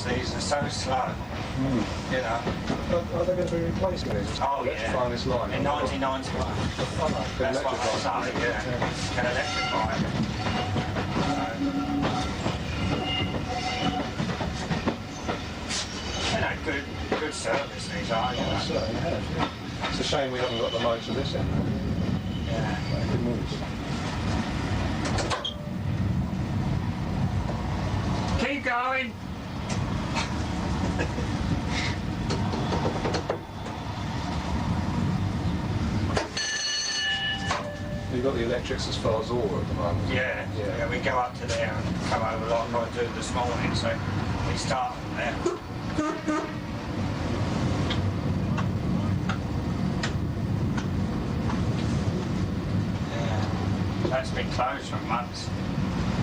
these are so slow. You know. Are they going to be replacing these? Oh yeah. This line? In 1991. That's what I started, Can electrify it. You know, good service these are, you know. Certainly has, yeah. It's a shame we haven't got the motor of this end. Yeah. Good moves. Keep going! You've got the electrics as far as Orr at the moment. Yeah, we go up to there and come over like I do this morning, so we start from there. Yeah, that's been closed for months.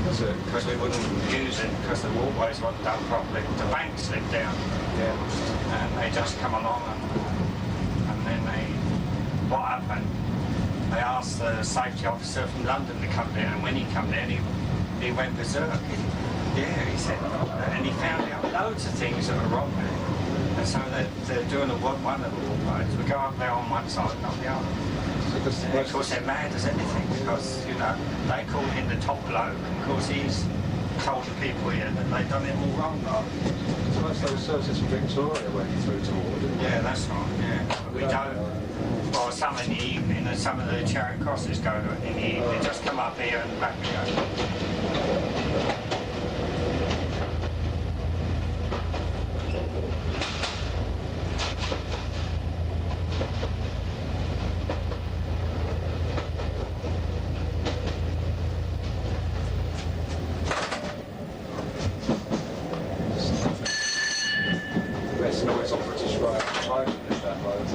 That's it. Because we wouldn't use it because the walkways weren't done properly. The bank slipped down. Yeah. And they just come along and then what happened? They asked the safety officer from London to come down, and when he come down, he went berserk. He said, and he found out loads of things that were wrong there. And so they're doing one of the walkways. We go up there on one side and on the other. And of course they're mad as anything because, you know, they call him the top bloke. Of course he's told the people here that they've done it all wrong. So that's those services from Victoria went through to Orr, didn't they? Yeah, that's right, yeah. We don't. Well, some in the evening, and some of the Charing Crosses go in the evening. Just come up here and back again. It's always on British Rail. I did that road.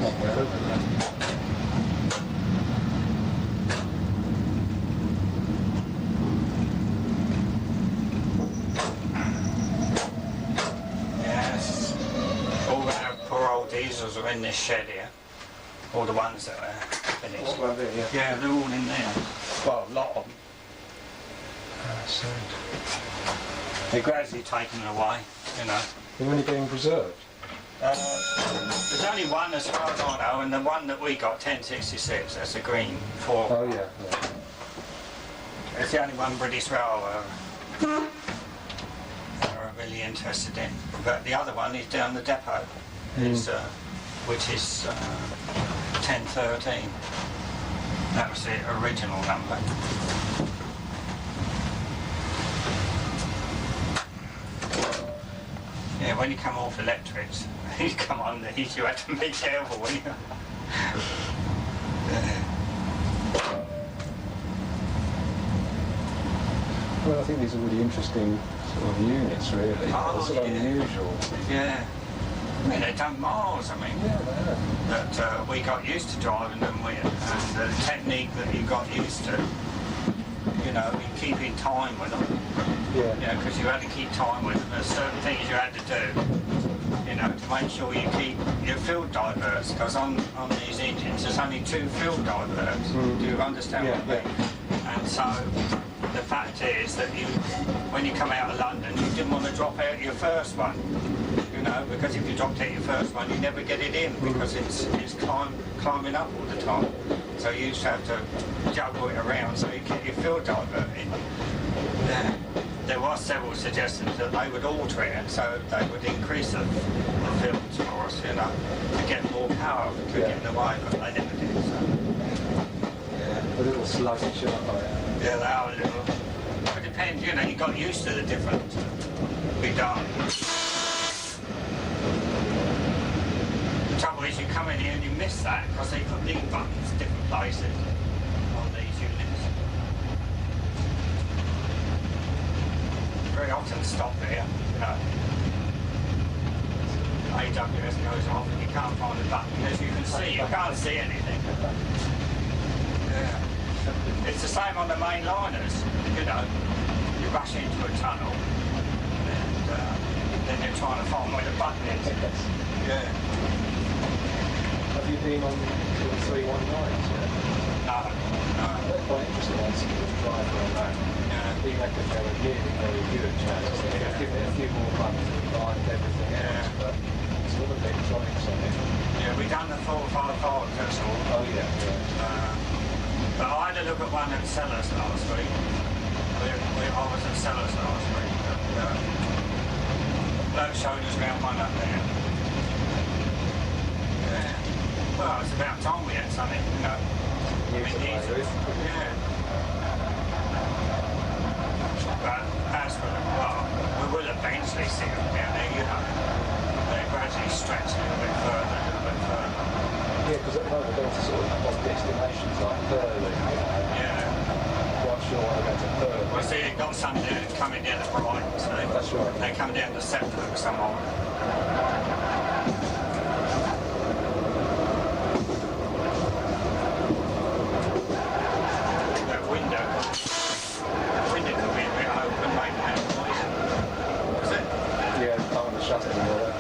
Not well, isn't it? Yes. All our poor old diesels are in this shed here. All the ones that are finished. Well, there, yeah. Yeah, they're all in there. Well, a lot of them. They're gradually taken away, you know. They're only being preserved. There's only one as far as I know, and the one that we got, 1066, that's a green 4. Oh yeah. It's the only one British Rail are really interested in. But the other one is down the depot, which is 1013. That was the original number. Yeah, when you come off electrics, you come on these, you have to be careful when you... Well, I think these are really interesting sort of units, really. Oh, They're sort of unusual. Yeah. I mean, they've done miles, I mean. Yeah, they have. That we got used to driving them with, and the technique that you got used to, you know, in keeping time with them. Yeah. You know, because you had to keep time with them. There's certain things you had to do, you know, to make sure you keep your field diverts, because on these engines there's only 2 field diverts. Do you understand what I mean? And so the fact is that when you come out of London, you didn't want to drop out your first one, you know, because if you dropped out your first one, you never get it in because it's climbing up all the time. So you used to have to juggle it around so you get your field divert in. There were several suggestions that they would alter it, so they would increase the fields for us, you know, to get more power to get in the way, but they never did. So. Yeah. A little sluggish, aren't they? Yeah, they are a little. It depends, you know, you got used to the different big arms. The trouble is you come in here and you miss that because they put lead buttons different places on these units. Very often stop here, you know. AWS goes off and you can't find the button. As you can see, you can't see anything. Yeah. It's the same on the main liners, you know. You rush into a tunnel and then you're trying to find where the button is. Yeah. Have you been on the 319s yet? No. They're quite interesting ones to drive around that. Yeah. been like a really good chance. Give it a few more months to find everything else, but it's all a bit electronics on it. Yeah, we done the 455, that's all. Oh yeah. But I had a look at one at Sellers last week. I was at Sellers last week. Bloke showed us around one up there. Yeah. Well, it's about time we had something, you know. Yeah. But as for we will eventually see them down there, you know. They gradually stretch a little bit further. Yeah, because at the moment they're to sort of destinations like Burley. Yeah. Quite sure I go to Burley. Well, see, you've got some there coming down to Brighton, so That's right. they come down to September somehow. That window could be a bit open, making that noise. Is it? Yeah, I want to shut it and all that.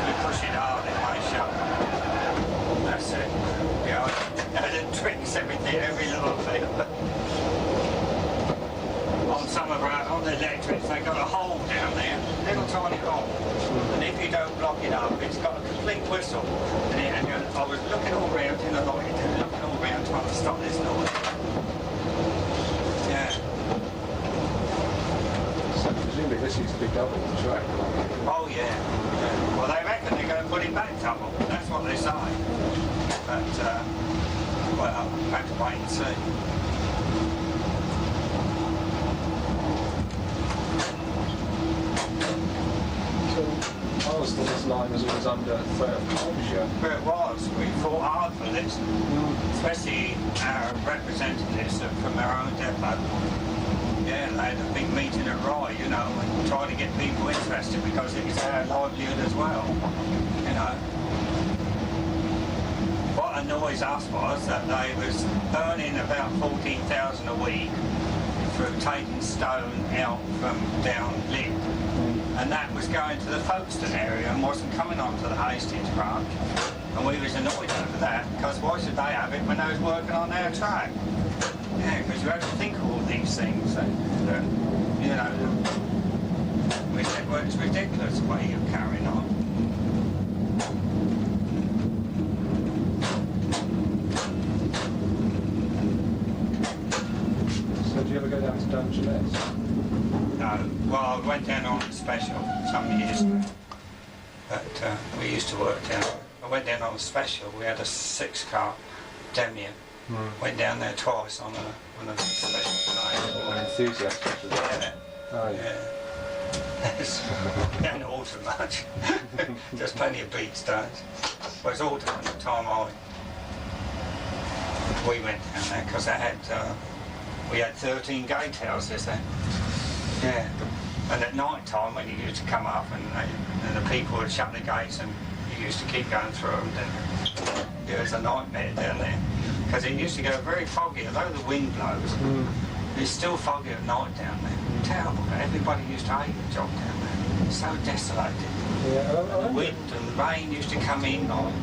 You push it hard, it might shut. That's it. Yeah, it tricks everything, every little thing. On the electrics, they've got a hole down there, little tiny hole. And if you don't block it up, it's got a complete whistle. I was looking all around in the light, looking all around trying to stop this noise. Yeah. So presumably this used to be double the track. Oh yeah. Well, they reckon they're going to put it back double. That's what they say. But, well, we'll have to wait and see. I always thought this line was always under threat of closure. But it was. We fought hard for this, especially our representatives from our own depot. Yeah, they had a big meeting at Rye, you know, and tried to get people interested because it was our livelihood as well, you know. What annoys us was that they was earning about 14,000 a week through taking stone out from down Lip. And that was going to the Folkestone area and wasn't coming on to the Hastings branch. And we was annoyed over that, because why should they have it when they was working on their track? Yeah, because you have to think of all these things. And, you know, we said, well, it's ridiculous the way you're carrying on. So do you ever go down to Dungeness? No. Well, I went down on a special some years ago. But we used to work down. I went down on a special. We had a 6-car DEMU. Went down there twice on a special An enthusiast. Yeah. Oh yeah. Yeah. Don't alter much. Just plenty of beat stones. Well, it's altered at the time we went down there because we had 13 gatehouses there. Yeah. And at night time when you used to come up and the people would shut the gates and you used to keep going through them, then it was a nightmare down there. Because it used to go very foggy, although the wind blows, it's still foggy at night down there. Terrible. Everybody used to hate the job down there. It's so desolated. Yeah, And the wind and the rain used to come in like.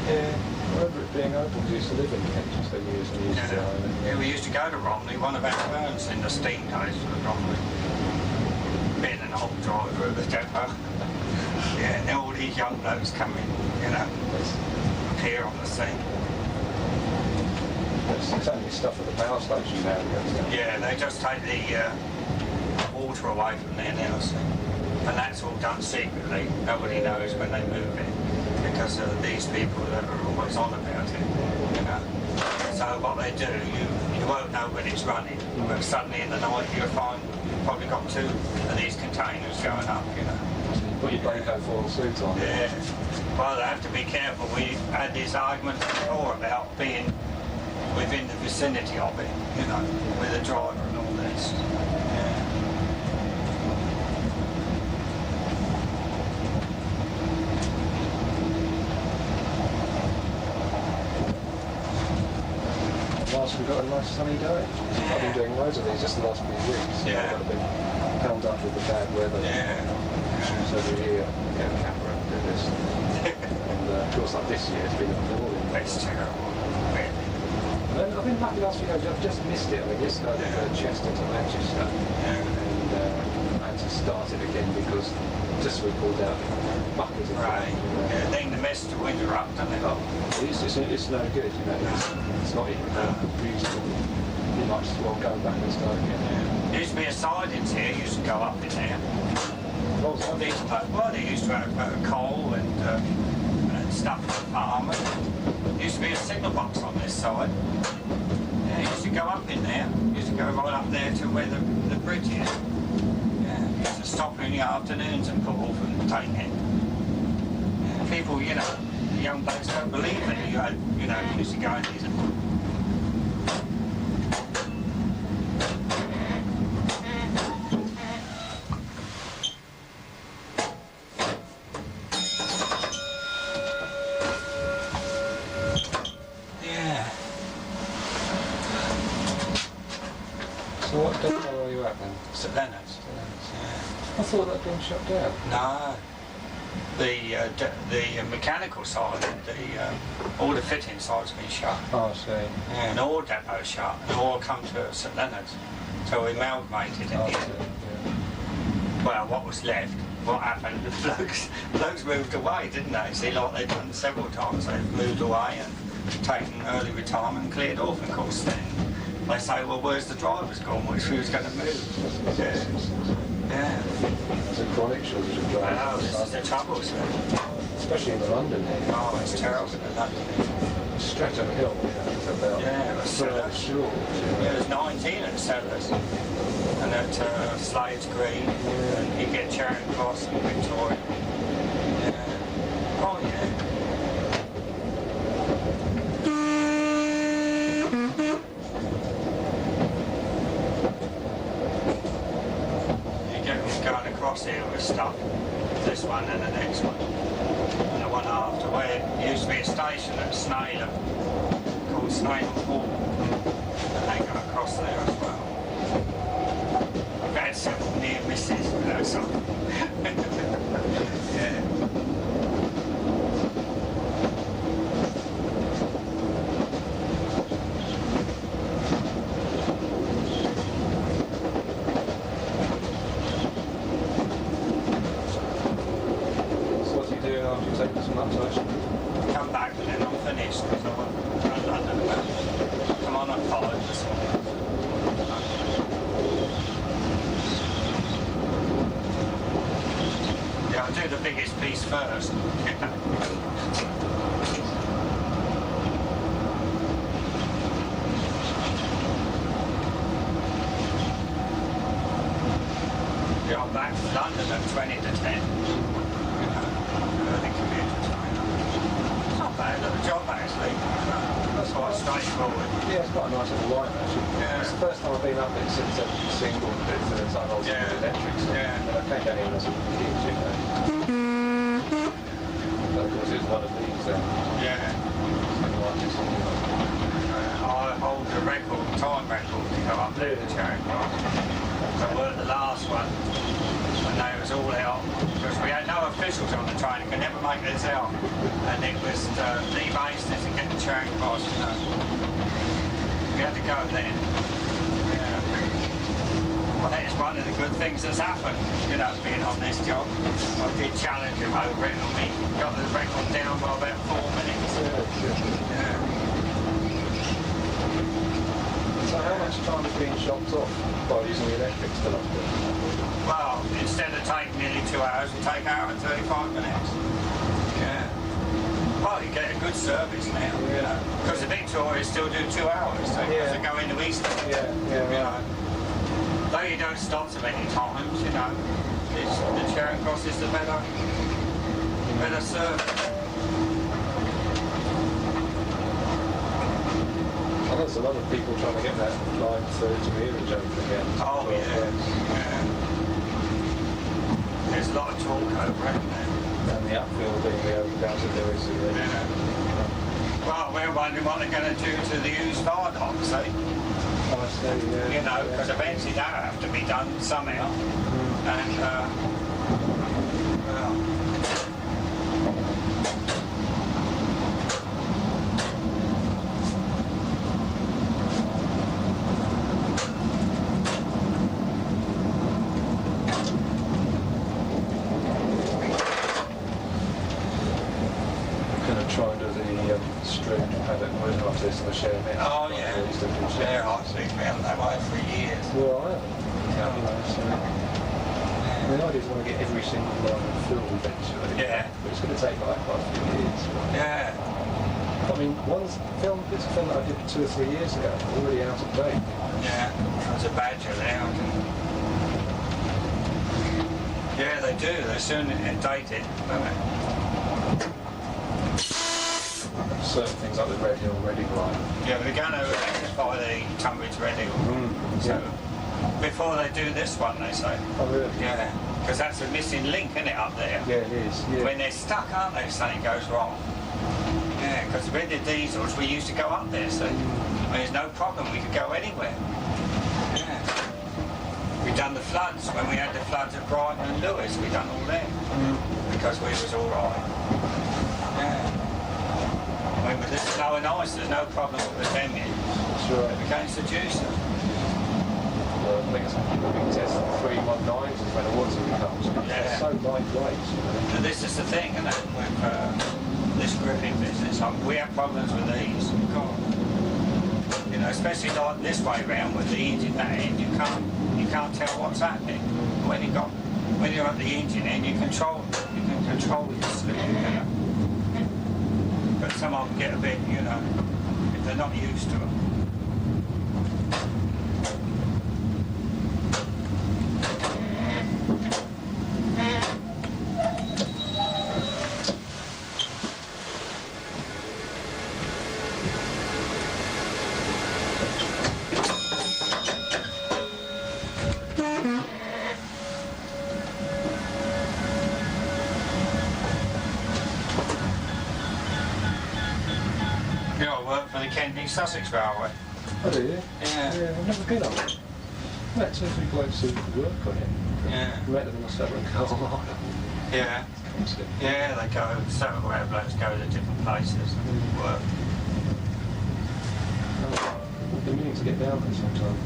Yeah, I remember it being open. We used to live in Kent for years and years ago. Yeah, we used to go to Romney, one of our firms in the steam days for the Romney. Being an old driver of the depot. Yeah, and all these young blokes come in, you know, appear on the scene. It's only stuff at the power station now. Yeah, they just take the water away from there now, so. And that's all done secretly. Nobody knows when they move it because of these people that are always on about it, you know. So what they do, you won't know when it's running, but suddenly in the night you'll find you've probably got 2 of these containers going up, you know. Put your Baco foil suit on. Yeah. Well, they have to be careful. We had this argument before about being within the vicinity of it, you know, with the driver and all this. Yeah. Last we've got a nice sunny day. I've been doing loads of these just the last few weeks. Yeah. I've been held up with the bad weather. Yeah. So every year, get a camera and do this. And of course, like this year, it's been appalling. It's terrible. Really. And I've been been lucky last week. I've just missed it. I mean, yesterday I did Chester to Manchester, and I had to start it again because just we pulled out buckets of Right. Then the mist to winter up, doesn't it? Oh, it's no good, you know. It's not even reasonable. You might just well go back and start again. There used to be a sidings here. You used to go up in there. What was that? They used to have coal and stuff for the farm. There used to be a signal box on this side. Yeah, you used to go up in there. You used to go right up there to where the bridge is. Yeah, you used to stop in the afternoons and put off and take it. Yeah, people, you know, the young blokes don't believe that you used to go in these. So what depot are you at then? St Leonard's. Yeah. I thought that had been shut down. No. The mechanical side, all the fitting side's been shut. Oh, I see. Yeah, and all depots shut, and all come to St Leonard's. So we amalgamated in I here. see, yeah. Well, what was left, what happened, the blokes moved away, didn't they? See, like they've done several times, they've moved away and taken early retirement and cleared off, and of course then they say, well, where's the drivers gone, which who's going to move? Yeah. It's a chronic shortage of drivers. Wow, this is the trouble, sir. Especially in London here. Oh, it's terrible in London. Streatham Hill, it's about short. Yeah, there's 19 at Sellers, and at Slade's Green, and you get Charing Cross and Victoria. Yeah. Oh, yeah. Going across here with stuff, this one and the next one, and the one after, where it used to be a station at Snailham called Snailham Halt, and they go across there as well. I've had several near misses, you know, so yeah. Come back and then I'm finished because I won't run London about. Come on, I'm followed this one. Yeah, I'll do the biggest piece first. Yeah, I'm back to London at 20 to 10. Early commuter time. It's not bad at the job actually. That's quite straightforward. Yeah, it's quite a nice little line actually. Yeah. It's the first time I've been up it since I've single bit for the time I was in electrics. Yeah. And I came down here when I was a kid, you know. But of course it was one of these then. Yeah. I hold the record, time record to go up there to Charing Cross. I worked the last one when they was all out because we had no officials on the train and could never make this out. And it was leave Hastings and get to Charing Cross, you know. We had to go then. Yeah. Well, that is one of the good things that's happened, you know, being on this job. I did challenge him over it and we got the record down by about 4 minutes. Yeah. So how much time is being chopped off by using the electrics to London? Well, instead of taking nearly 2 hours, we take an hour and 35 minutes. Yeah. Well, you get a good service now, you know. Because the Victoria still do 2 hours, so because they go into Eastern. You know. Though you don't stop so many times, you know. The Charing Cross is the better service. I know there's a lot of people trying to get that line to here and jump again. Oh, yeah. There's a lot of talk over it now. And the upfield being the open down to Lewis. Yeah. Well, we're wondering what they're going to do to the used car dock, see? Oh, I see, yeah. You know, because eventually that'll have to be done somehow. And, well... Oh yeah. Yeah, I've been round that way for years. Well, I haven't. You know, so, I mean, I just want to get every single line of film eventually. Yeah. But it's going to take like quite a few years. Yeah. I mean, it's a film that I did 2 or 3 years ago, already out of date. Yeah. There's a badger there. Yeah, they do. They're soon dated, don't they? Certain things like the Red Hill Reading line. Yeah, we're going to electrify the Tunbridge Reading. So before they do this one, they say. Oh, really? Yeah, because that's a missing link, isn't it, up there? Yeah, it is. Yeah. When they're stuck, aren't they, if something goes wrong? Yeah, because with the diesels, we used to go up there, so there's no problem. We could go anywhere. Yeah. We done the floods when we had the floods at Brighton and Lewis. We done all there because we was all right. Yeah. I mean, with the snow and ice, there's no problem with the DEMU. That's right. We can't seduce them. I think it's test 319s is when the water becomes. Yeah. It's so lightweight. And this is the thing, isn't it, with this gripping business. We have problems with these. God. You know, especially like this way round with the engine that end, you can't tell what's happening. When you're at the engine end, you can control the slip, you know. But some of them get a bit, you know, if they're not used to them. Sussex Railway. Oh, do you? Yeah. Yeah, I've never been on it. I met 2 or 3 blokes who work on it. Yeah. I met them in the Southern Carolina. Yeah. Yeah, they go, several blokes go to different places and work. I've been meaning to get down there sometime.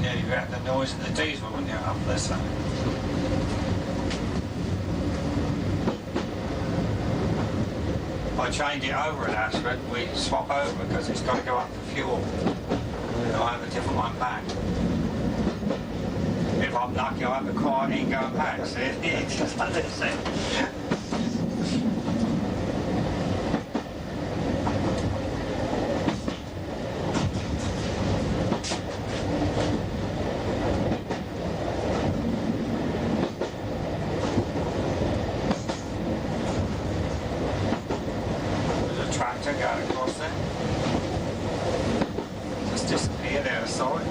Yeah, you had the noise of the diesel, wouldn't you, up there, so. I change it over at Ashford, we swap over because it's got to go up for fuel. I have a different one back. If I'm lucky, I have a quiet in going back. See, it's just like this thing. Going across there. Just disappeared out of sight.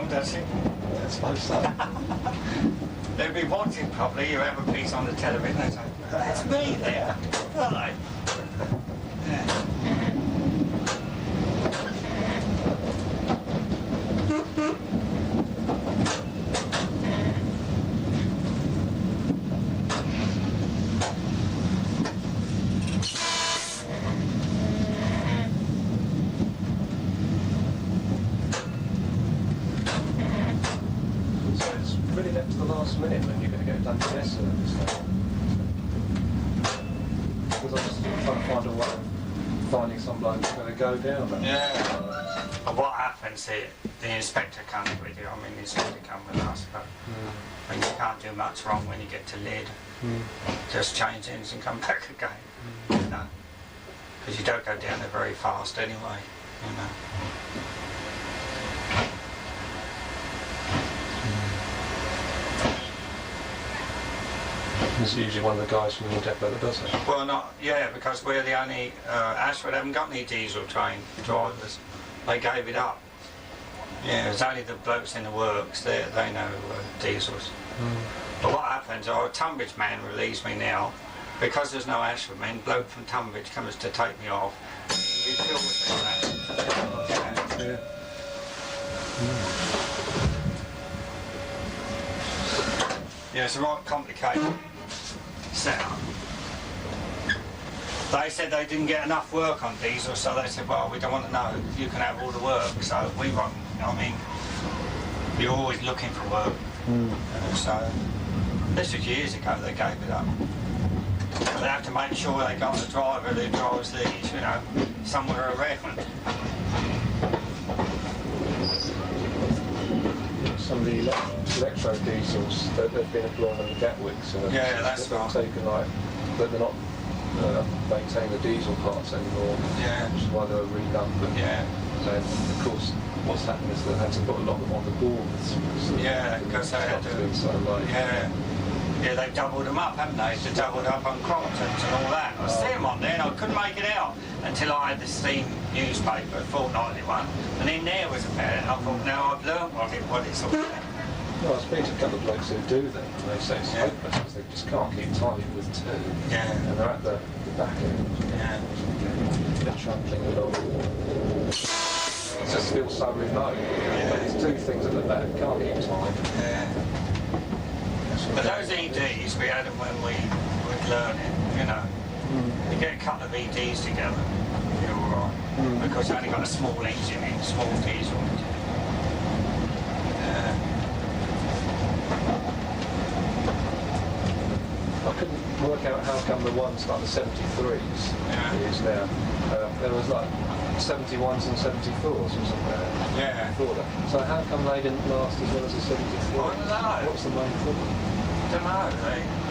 Does it? I suppose so. They'll be watching probably, you have a piece on the television, they say, that's me there, aren't they? Yeah. minute when you're going to get done to this service. Because I'm just trying to find a way of finding some bloke who's going to go down there. Yeah. But what happens here, the inspector comes with you, I mean the inspector comes with us, but and you can't do much wrong when you get to lead. Just change ends and come back again, you know. Because you don't go down there very fast anyway, you know. It's usually one of the guys from the depot that does it. Well, not, yeah, because we're the only, Ashford haven't got any diesel train drivers. They gave it up. Yeah, it's only the blokes in the works, they know diesels. But what happens, our Tunbridge man relieves me now, because there's no Ashford man, bloke from Tunbridge comes to take me off. You feel with that. Yeah. Yeah, it's a right complicated setup. They said they didn't get enough work on diesel, so they said, well, we don't want to know, you can have all the work. So we won't, I mean, you're always looking for work. So this was years ago, they gave it up. They have to make sure they got the driver who drives these, you know, somewhere around. Some of the electro diesels that they've been employing on the Gatwicks. Yeah, that's right. Taken like, but they're not maintaining the diesel parts anymore. Yeah. Which is why they were redone. But Yeah. then, of course, what's happened is they've had to put a lot of them on the boards. Yeah, because they had to. So like, Yeah. Yeah, they've doubled them up, haven't they? They've doubled up on Cromptons and all that. I see them on there and I couldn't make it out until I had the Steam newspaper, fortnightly one, and in there was about it. I thought, now I've learned what it's all about. well, I speak to a couple of blokes who do them, and they say it's Yeah. hopeless because they just can't keep time with two. Yeah. And they're at the back end. Yeah. They're trundling along. It just feels so remote. Yeah. But there's two things at the back, can't keep time. Yeah. But those EDs, we had them when we were learning, you know. You get a couple of EDs together, you're all right. Because you only got a small engine in, small diesel engine. I couldn't work out how come the ones like the 73s is now. There was like 71s and 74s or something Yeah. before that. So how come they didn't last as well as the 73s? I don't know. What's the main problem? I don't know.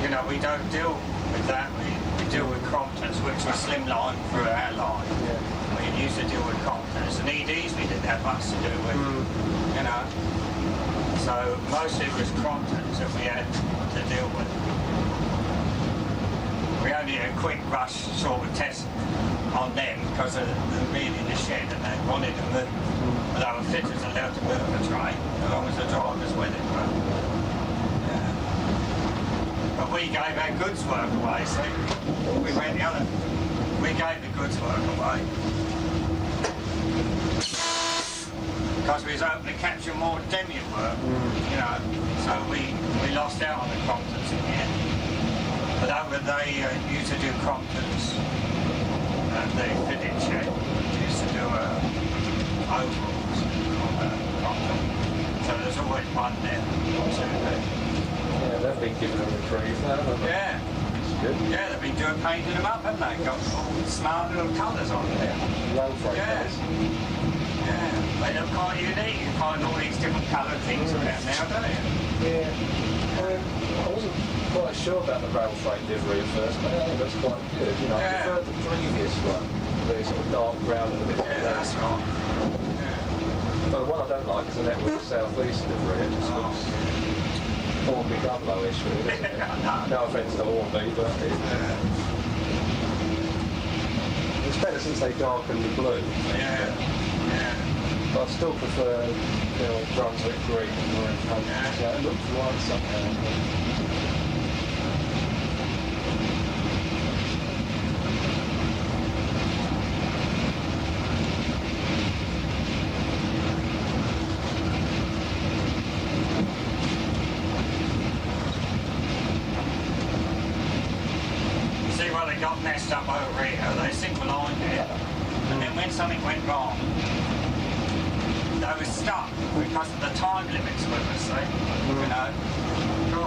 You know, we don't deal with that. We deal with Cromptons, which were slimline for our line. Yeah. We used to deal with Cromptons, and EDs we didn't have much to do with, you know. So mostly it was Cromptons that we had to deal with. We only had a quick rush sort of test on them because they're being in the shed and they wanted to move. But our fitters allowed to move the train as long as the driver's with it. But we gave our goods work away, see? We went the other. We gave the goods work away. Because we was hoping to capture more DEMU work, you know. So we lost out on the Cromptons in the end. But over they used to do Cromptons at the fitting shed. They used to do overalls on Crompton. So there's always one there, or two there. Yeah, they've been given a reprieve now, haven't they? Yeah. It's good. Yeah, they've been painting them up, haven't they? Got all smart little colours on there. Road freight Yeah. colours. Yeah. They look quite unique. You find all these different coloured things around now, don't you? Yeah. I wasn't quite sure about the rail freight livery at first, but I think that's quite good. You know, Yeah. I preferred the previous one, the sort of dark brown and a bit Yeah, that's right. But the one I don't like is the Network South East livery. It just looks Hornby Gumlow-ish, really, doesn't it? No offence to Hornby, but it's better since they darkened the blue. Yeah. Yeah. But I still prefer, you know, Brunswick green and maroon colours. Yeah. Yeah, it looks right somehow. See where they got messed up over here? They single lined it, and then when something went wrong, they were stuck because of the time limits with us, see? You know?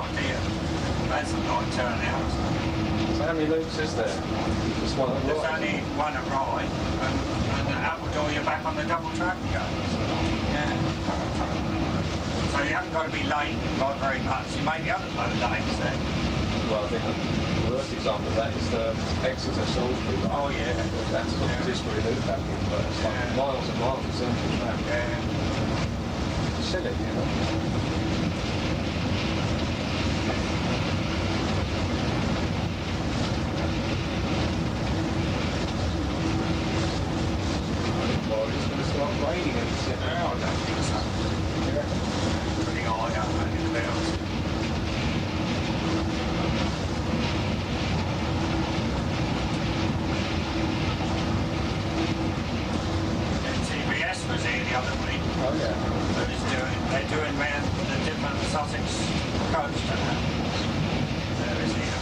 idea. That's a night turnout. So how many loops is there? Just one at There's right. only one at right, and at Appledore you're back on the double track again. Yeah. So you haven't got to be late by very much. You may be other load late, so. Well, I think the worst example of that is the Exeter Salisbury line. Oh yeah. That's got the Disbury loop back in, but it's like miles and miles of central track. Yeah. It's silly, you know. It's going to start raining and it's No, I don't think so. Pretty high up in the clouds. TBS was here the other week. Oh yeah. They're doing round the different Sussex coast and that. There is here.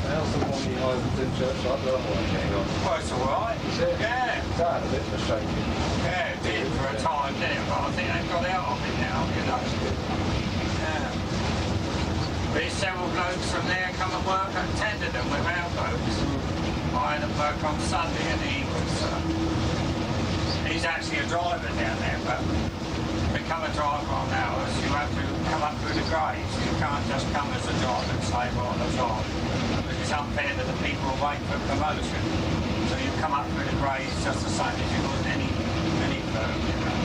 How's the one behind Winchelsea? I don't know what I'm getting on. Well, it's alright. Is it? Yeah. That a bit frustrating. Yeah, it did for a time, didn't it? But I think they've got out of it now, you know. Yeah. But there's several blokes from there come and work at Tenderden with our blokes. I had him work on Sunday and he's actually a driver down there, but to become a driver on ours, you have to come up through the grades. You can't just come as a driver and say, well, I'm a driver. Because it's unfair to the people who wait for promotion. So you come up through the grades just the same as you would any firm, you know.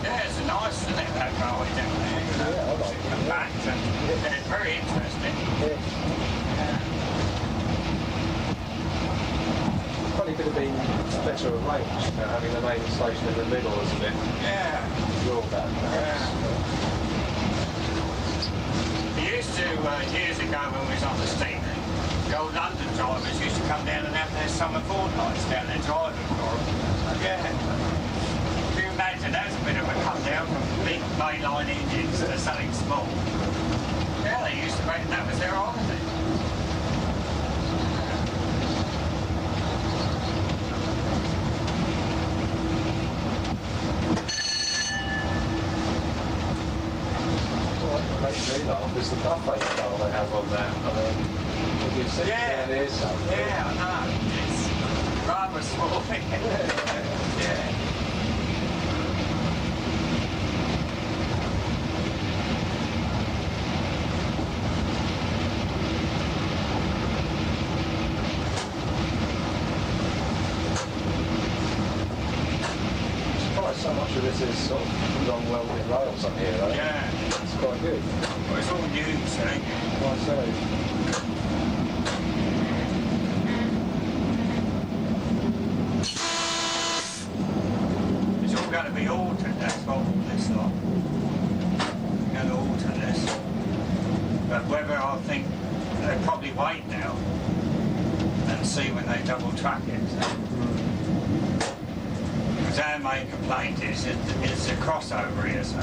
Yeah, it's nice, isn't it, that railway down there, you know. Yeah, I like it. Compact and it's very interesting. Yeah. Probably could have been better arranged, having the main station in the middle was a bit Yeah. drawback, perhaps. He used to, years ago when we was on the steamer, the old London drivers used to come down and have their summer fortnights down there driving for them. Yeah. Can you imagine, that's a bit of a come down from big mainline engines to something small. Yeah, they used to reckon that was their holiday. Makes me laugh is the buffet style they have on there. I mean, if you sit Yeah. there, there's something. Yeah, I know. It's rather small. Yeah. So much of this is sort of long welded rails on here, right? Yeah. It's quite good. Well, it's all new, see. Why so? It's all going to be altered, that's what this lot. We're going to alter this. But whether I think they'll probably wait now and see when they double track it. Because our main complaint is it's a crossover here, so.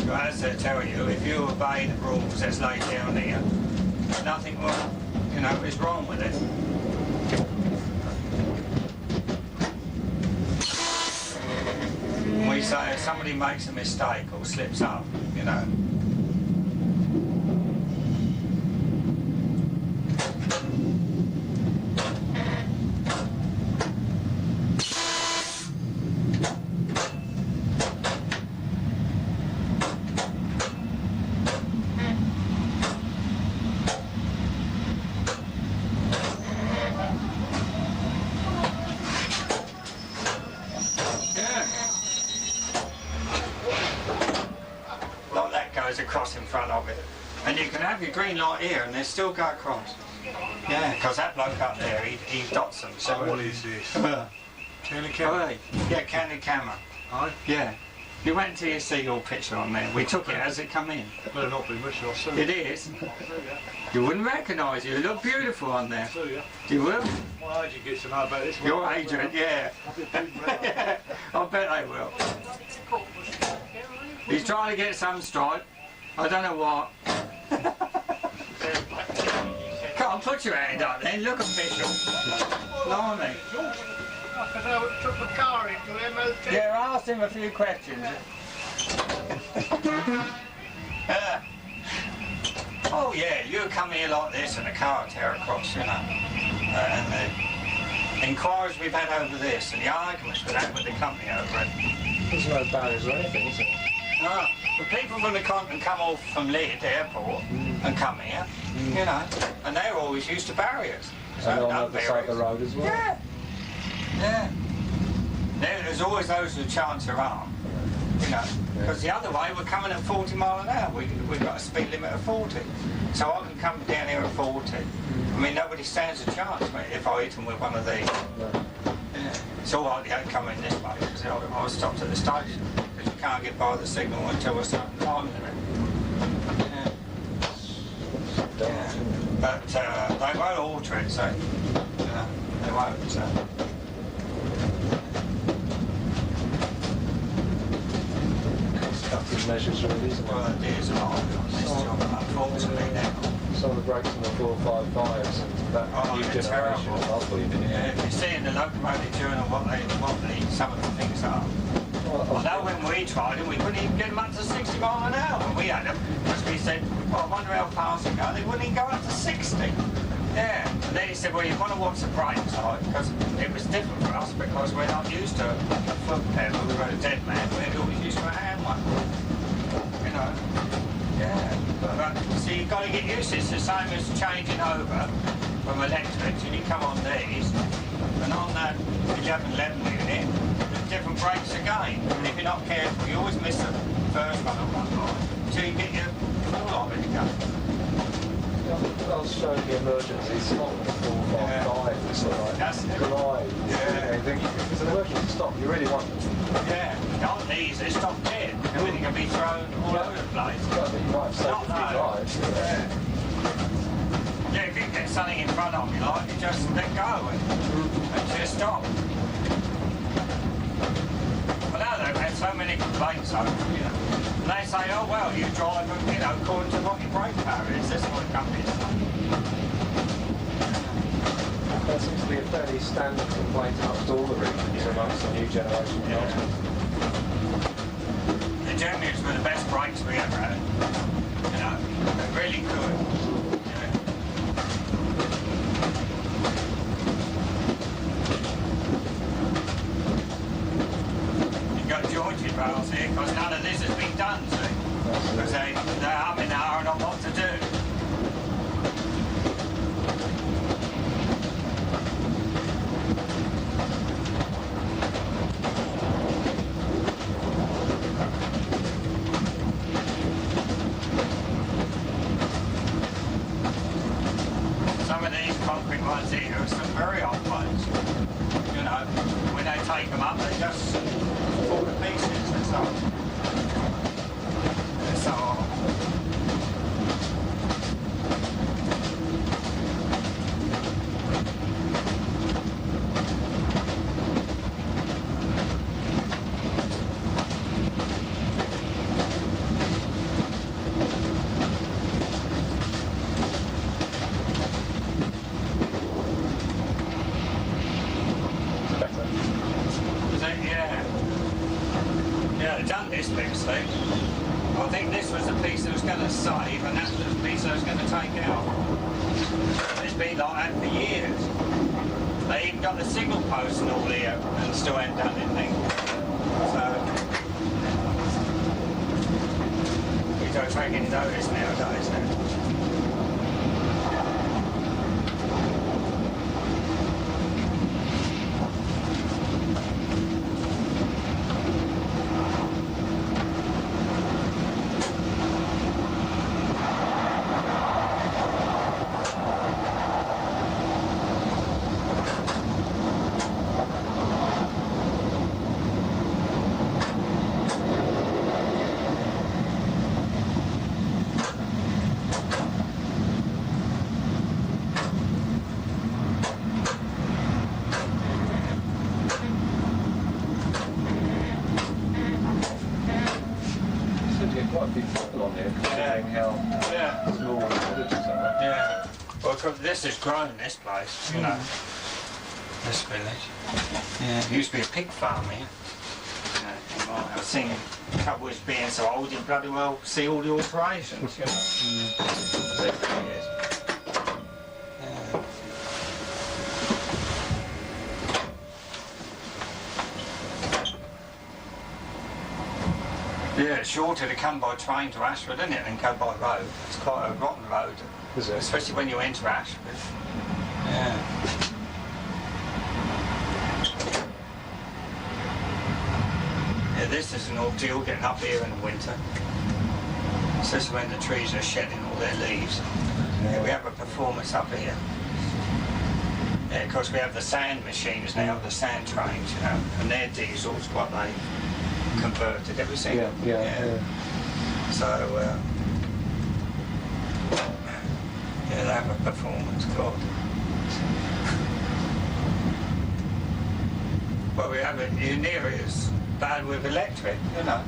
So as they tell you, if you obey the rules that's laid down here, nothing will, you know, is wrong with it. We say if somebody makes a mistake or slips up, you know. Across in front of it, and you can have your green light here and they still go across. Yeah, because that bloke up there, he dots them. So what is this? Candy camera? Yeah, Candy camera. Aye. Yeah. You wait until you see your picture on there. We took it as it come in. Better not be much, I'll sue you. It is. You wouldn't recognise you. You look beautiful on there. Sue you. You will? My agent gets to know about this one. Your agent, yeah. Yeah. I bet they will. He's trying to get some stripe. I don't know what. Come on, put your hand up then. Look official. Blimey. I took the car into MOT. Yeah, ask him a few questions. Oh yeah, you come here like this and a car tear across, you know. And the inquiries we've had over this and the arguments we've had with the company over it. There's no barriers or anything, is there? No, the people from the continent come off from Leeds Airport and come here, you know, and they're always used to barriers. So And on no the other side of the road as well? Yeah. Yeah. There's always those who chance their arm, you know, because the other way we're coming at 40 mile an hour. We've got a speed limit of 40. So I can come down here at 40. I mean, nobody stands a chance, mate, if I hit them with one of these. No. Yeah. It's all right, they don't come in this way, because I was stopped at the station, because you can't get by the signal until a certain time limit. Yeah. Yeah. But they won't alter it, so, they won't, so. Constructive measures really, isn't it? Well, it is a lot on this job, unfortunately now. Some of the brakes on the 455s and that Oh, new they're generation terrible. is unbelievable. Yeah, if you see in the locomotive journal what some of the things are. I know when we tried them, we couldn't even get them up to 60 mile an hour when we had them, because we said, well, I wonder how fast they go. They wouldn't even go up to 60. Yeah, and then he said, well, you want to watch the brakes, like, because it was different for us, because we're not used to a foot pedal, we were a dead man, we're always used to a hand one. You know? Yeah, but see, you've got to get used to it. It's the same as changing over from electrics, and you come on these, and on that 1111 unit, there's different brakes again. And if you're not careful, you always miss the first one on one line, until you get your full line ready to go. I was showing the emergency stop at 455, it's like That's it. glide. Yeah. You think it's an emergency stop, you really want them. Yeah, on these, they stop dead. Everything can be thrown all over the place. But you might have Not safely no. drive. Yeah. Yeah, if you get something in front of you, like, you just let go and just stop. Well, now they've had so many complaints over, you know. And they say, oh, well, you drive them, you know, according to what your brake power is. That's what the company's done. That seems to be a fairly standard complaint amongst all the regions, amongst the new generation cars. The DEMUs were the best brakes we ever had. You know, they're really good. Yeah. You've got jointed rails here because none of this has been done, see? Because they're humming now and not what to do. Some of these concrete ones here are some very old ones. You know, when they take them up, they just fall to pieces and so on. They're so old. Yeah, they've done this big thing. I think this was the piece that was going to save, and that's the piece that was going to take out. It's been like that for years. They even got the signal posts and all here, and still ain't done anything. So, you don't take any notice nowadays now. 'cause this has grown, this place, you know. This village. Yeah, it used to be a pig farm here. I was seeing the trouble with being so old, you bloody well see all the alterations, you know. There it is. Yeah, it's shorter to come by train to Ashford, isn't it, than go by road. It's quite a rotten road, Is it? especially when you enter Ashford. Yeah. Yeah, this is an ordeal getting up here in the winter. Especially when the trees are shedding all their leaves. Yeah, we have a performance up here. Yeah, of course we have the sand machines now, the sand trains, you know, and their diesels, what they converted everything. Yeah. So, yeah, they have a performance called. Well, we have it near as bad with electric, you know.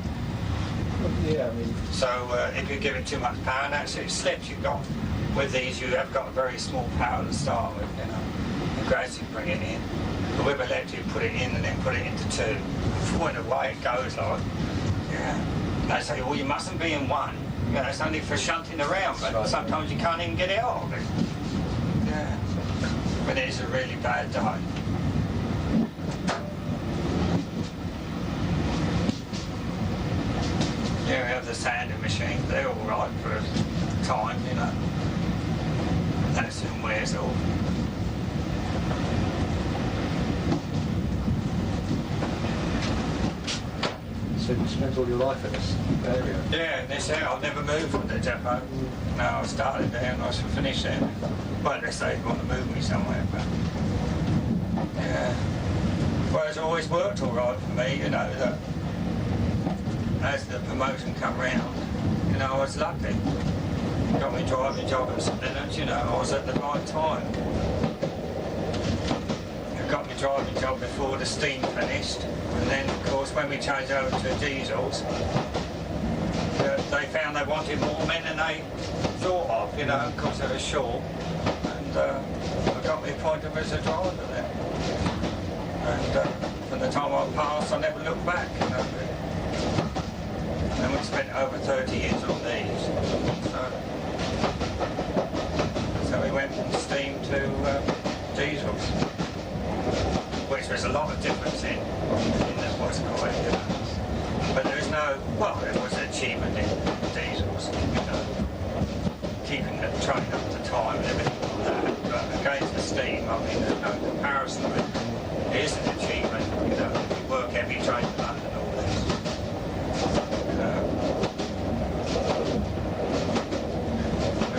Yeah, I mean... So if you give it too much power, and actually it slips. You've got, with these, you have got a very small power to start with, you know. And gradually bring it in. But with electric, you put it in and then put it into two. When away it goes, like, yeah. They say, well, you mustn't be in one. You know, it's only for shunting around, but sometimes you can't even get it out of it. Yeah. But it is a really bad day. Yeah, we have the sanding machines. They're all right for a time, you know. That soon wears off. So you spent all your life in this area? Yeah, this area. I've never moved from the depot. No, I started there and I should finish there. Well, unless they want to move me somewhere, but... Yeah. Well, it's always worked all right for me, you know, that as the promotion come round, you know, I was lucky. Got me driving job at St Leonard's, you know, I was at the right time. I got me driving job before the steam finished, and then, of course, when we changed over to diesels, they found they wanted more men than they thought of, you know, because they were short, and I got me appointed as a driver there. And from the time I passed, I never looked back, you know. And we spent over 30 years on these. So we went from steam to diesels, which was a lot of difference in the what's called, you know. But there was no, well, there was an achievement in diesels, you know, keeping the train up to time and everything like that. But against the steam, I mean, there's no comparison with it. It is an achievement, you know, you work every train to London, all this.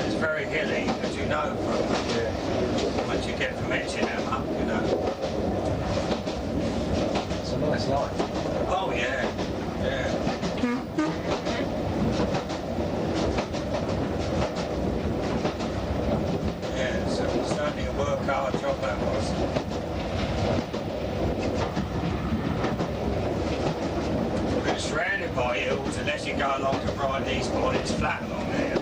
It's very hilly, as you know, from once you get from Etchingham up, you know. It's a nice life. Oh yeah, yeah. Yeah, so it's certainly a work-hard job that was. Surrounded by hills, unless you go along to Brighton Eastbourne, it's flat along there.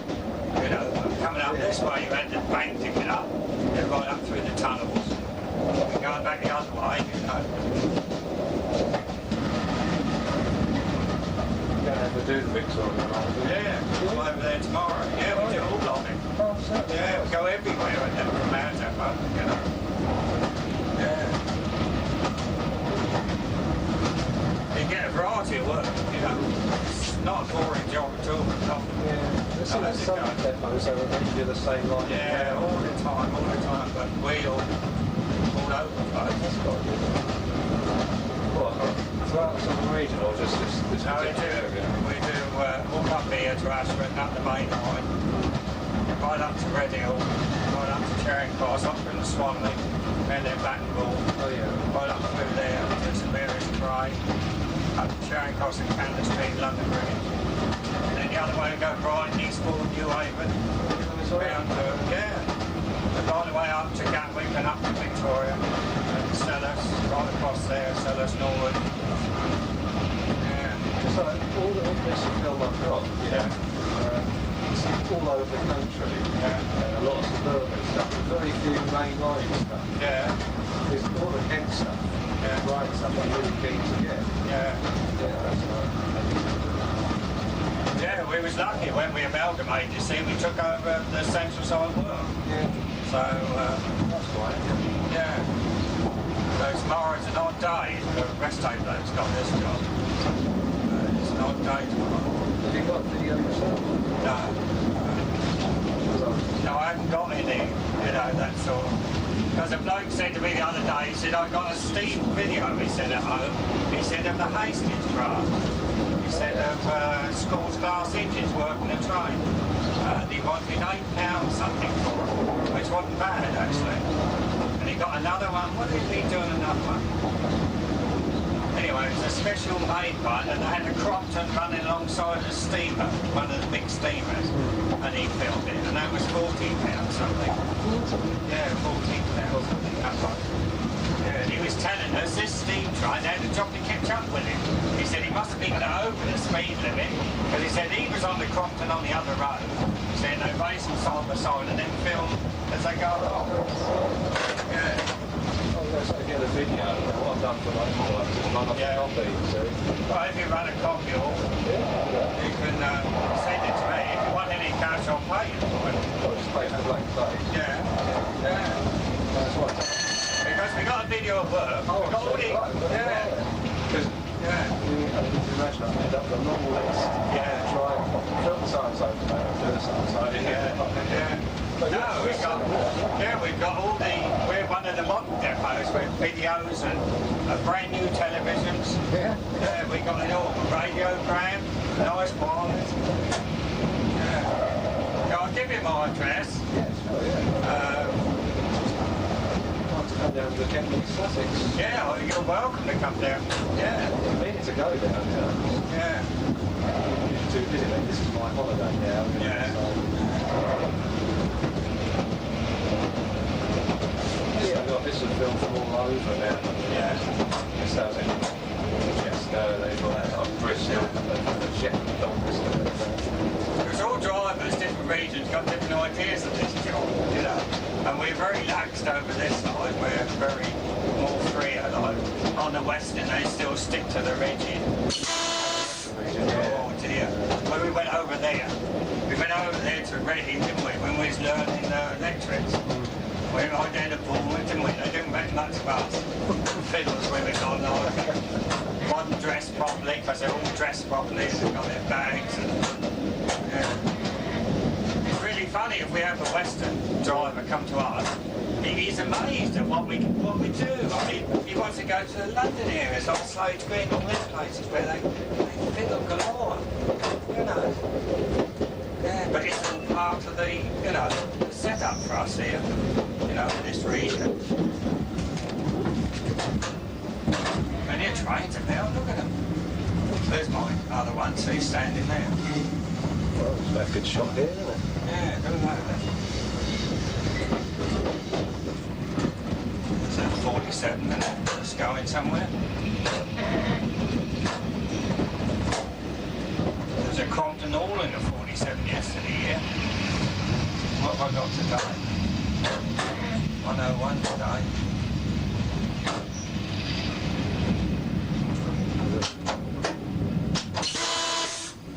You know, coming up this way, you had the bank to get up, get right up through the tunnels. And going back the other way, you know. You don't ever do the Victoria line, do you? Yeah, I'm over there tomorrow. Yeah, we do all of it. Oh, so? Yeah, we go everywhere and never come out that way, you know. Yeah. You get a variety of work, you know. It's not a boring job at all. Yeah, there's some depots that will do the same line. Yeah, all the time, but we all over the place. That's quite good. What, throughout the southern region or just this No, we do walk up here to Ashford, up the main line, right up to Redhill, right up to Charing Cross, up through the Swanley, and then back and forth. Oh yeah. Right up through there, to St Mary's Bray, up to Charing Cross and Cannon Street, London Bridge. And then the other way we go Brighton, Eastbourne, New Haven, round to, yeah. And right the way up to Gatwick and up to Victoria, and Sellers, right across there, Sellers, Norwood. Yeah. So all this film I've got, it's all over the country. And a lot of suburban stuff, but very few main line stuff. Yeah. There's all the Kent stuff. Right, stuff I'm really keen to get. Yeah. Yeah, that's right. Yeah, we was lucky when we amalgamated, you see, we took over the central side work. Yeah. So, That's right. yeah. So tomorrow's an odd day. The rest day bloke's got this job. It's an odd day tomorrow. Have you got the yourself? No. No, I haven't got any, you know, that sort of... Because a bloke said to me the other day, he said, I got a Steve video, he said, at home. He said, of the Hastings craft. He said, of School's glass engines working the train. And he wanted £8 something for it, which wasn't bad, actually. And he got another one. What did he do in another one? Anyway, it was a special made one, and they had a Crompton running alongside a steamer, one of the big steamers, and he filmed it, and that was £14 something. Yeah, £14 something. That's right. Yeah, and he was telling us this steam train, they had a job to catch up with him. He said he must have been over the speed limit, because he said he was on the Crompton on the other road. He said they race them side by side and then film as they go along. Yeah. Let's get a video. What I've done for like, just run off a copy. So. Well, if you run a copy off, you can send it to me. If you want any cash, I'll pay you for it. I'll just pay for blank page. Yeah. Yeah. That's what. Because we got a video of work. Oh, we got all the... Yeah. Because Yeah. you imagine I made up the normal list. Yeah. Try film so-and-so today, film so-and-so. Yeah. No, we've got all the, we're one of the modern depots with videos and brand new televisions. Yeah. Yeah, we got it all, radiogram, nice wireless. Yeah. I'll give you my address. Yes, well, yeah. To come down to Kent, Sussex. Yeah, well, you're welcome to come down. Yeah. I mean, to go down there. Yeah. Too busy, mate. This is my holiday now. Yeah. Yeah, I've got this and film from all over now. Yeah. This has in Winchelsea, they've got that on Bristol, Sheffield, Doncaster. Because all drivers, different regions, got different ideas of this job, you know. And we're very laxed over this side. We're very more freer. Like on the western, they still stick to the rigid. Oh dear. When we went over there to Reading, didn't we? When we was learning electrics. We were identical, didn't we? They didn't make much fuss. Fiddles women on like wasn't dressed properly because they're all dressed properly. They've got their bags. And, yeah. It's really funny if we have a Western driver come to us. He's amazed at what we do. I mean, he wants to go to the London areas, like Slade Green, all these places where they fiddle galore. You know. Yeah, but it's all part of the, you know, the setup for us here, you know, in this region. And your trains are now, look at them. There's my other one, see, standing there. Well, it's a good shot here, isn't it? Yeah, look at that. There's a 47 that's going somewhere. There's a Crompton all in the 47 yesterday, yeah. What have I got today? 101 today.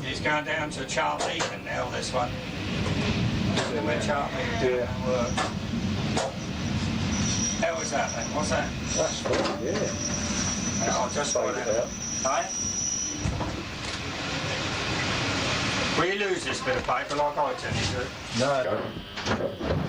He's going down to Charlton now, this one. Where Charlton work. How was that then? What's that? Ashford, yeah. I'll just find it out. Aye? Will you lose this bit of paper like I tend to do? No.